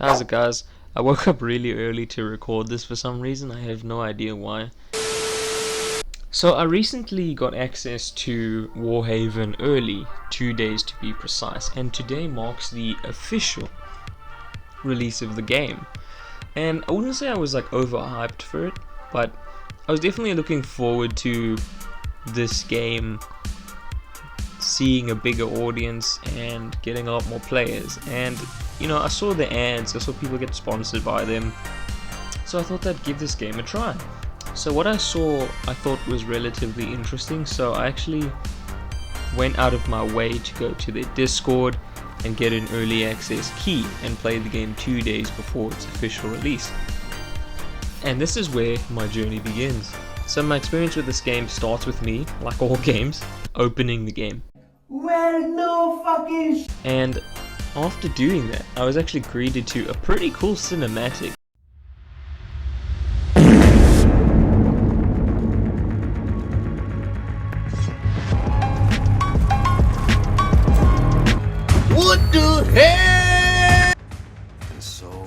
How's it, guys? I woke up really early to record this for some reason. I have no idea why. So I recently got access to Warhaven early, 2 days to be precise, and today marks the official release of the game. And I wouldn't say I was like overhyped for it, but I was definitely looking forward to this game seeing a bigger audience and getting a lot more players. And you know, I saw the ads, I saw people get sponsored by them, so I thought I'd give this game a try. So what I saw I thought was relatively interesting, so I actually went out of my way to go to their Discord and get an early access key and play the game 2 days before its official release. And this is where my journey begins. So my experience with this game starts with me, like all games, opening the game. Well, no fucking And after doing that, I was actually greeted to a pretty cool cinematic. What the hell? So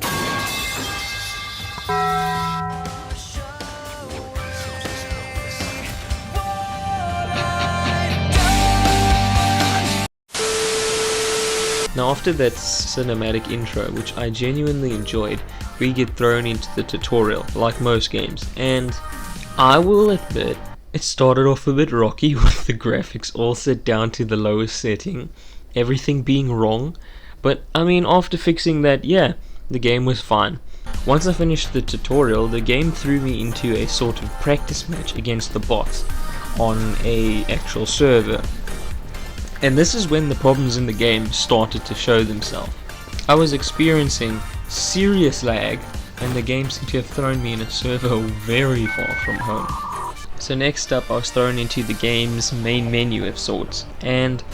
Now after that cinematic intro, which I genuinely enjoyed, we get thrown into the tutorial, like most games, and I will admit, it started off a bit rocky with the graphics all set down to the lowest setting, everything being wrong, but I mean, after fixing that, yeah, the game was fine. Once I finished the tutorial, the game threw me into a sort of practice match against the bots on a actual server. And this is when the problems in the game started to show themselves. I was experiencing serious lag, and the game seemed to have thrown me in a server very far from home. So next up, I was thrown into the game's main menu of sorts, and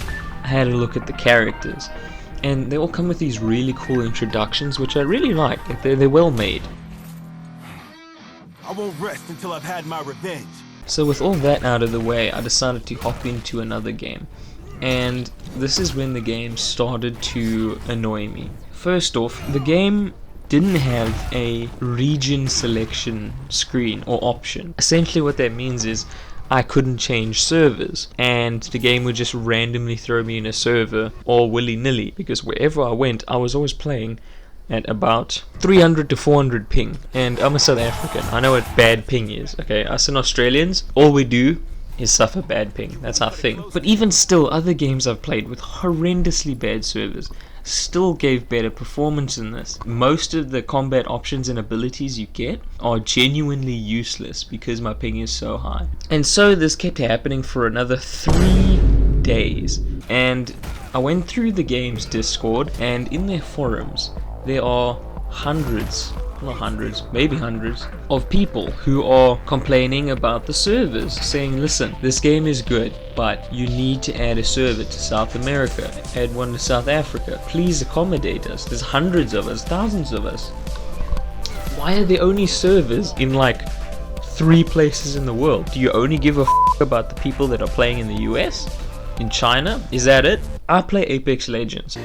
I had a look at the characters. And they all come with these really cool introductions, which I really like. They're well made. I won't rest until I've had my revenge. So with all that out of the way, I decided to hop into another game. And this is when the game started to annoy me. First off, the game didn't have a region selection screen or option. Essentially what that means is I couldn't change servers, and the game would just randomly throw me in a server all willy-nilly, because wherever I went I was always playing at about 300 to 400 ping, and I'm a South African. I know what bad ping is, okay? Us in Australians, all we do is suffer bad ping. That's our thing. But even still, other games I've played with horrendously bad servers still gave better performance than this. Most of the combat options and abilities you get are genuinely useless because my ping is so high. And so this kept happening for another 3 days. And I went through the game's Discord, and in their forums there are maybe hundreds of people who are complaining about the servers, saying, listen, this game is good, but you need to add a server to South America, add one to South Africa, please accommodate us, there's hundreds of us, thousands of us. Why are there only servers in like 3 places in the world? Do you only give a f about the people that are playing in the US? In China? Is that it? I play Apex Legends.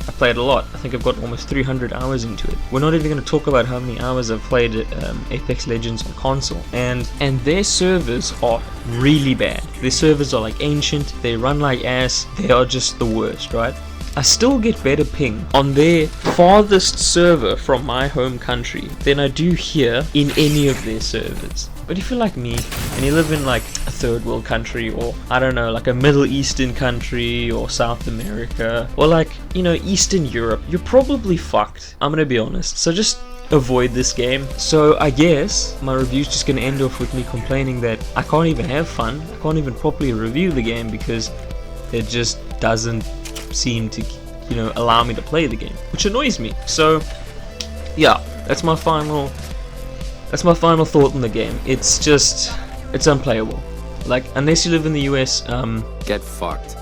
I played a lot. I think I've got almost 300 hours into it. We're not even going to talk about how many hours I've played Apex Legends on console. And their servers are really bad. Their servers are like ancient, they run like ass, they are just the worst, right? I still get better ping on their farthest server from my home country than I do here in any of their servers. But if you're like me, and you live in like a third world country, or I don't know, like a Middle Eastern country, or South America, or like, you know, Eastern Europe, you're probably fucked. I'm gonna be honest. So just avoid this game. So I guess my review's just gonna end off with me complaining that I can't even have fun, I can't even properly review the game because it just doesn't seem to, you know, allow me to play the game, which annoys me. So yeah, that's my final thought on the game. It's unplayable. Like, unless you live in the US, get fucked.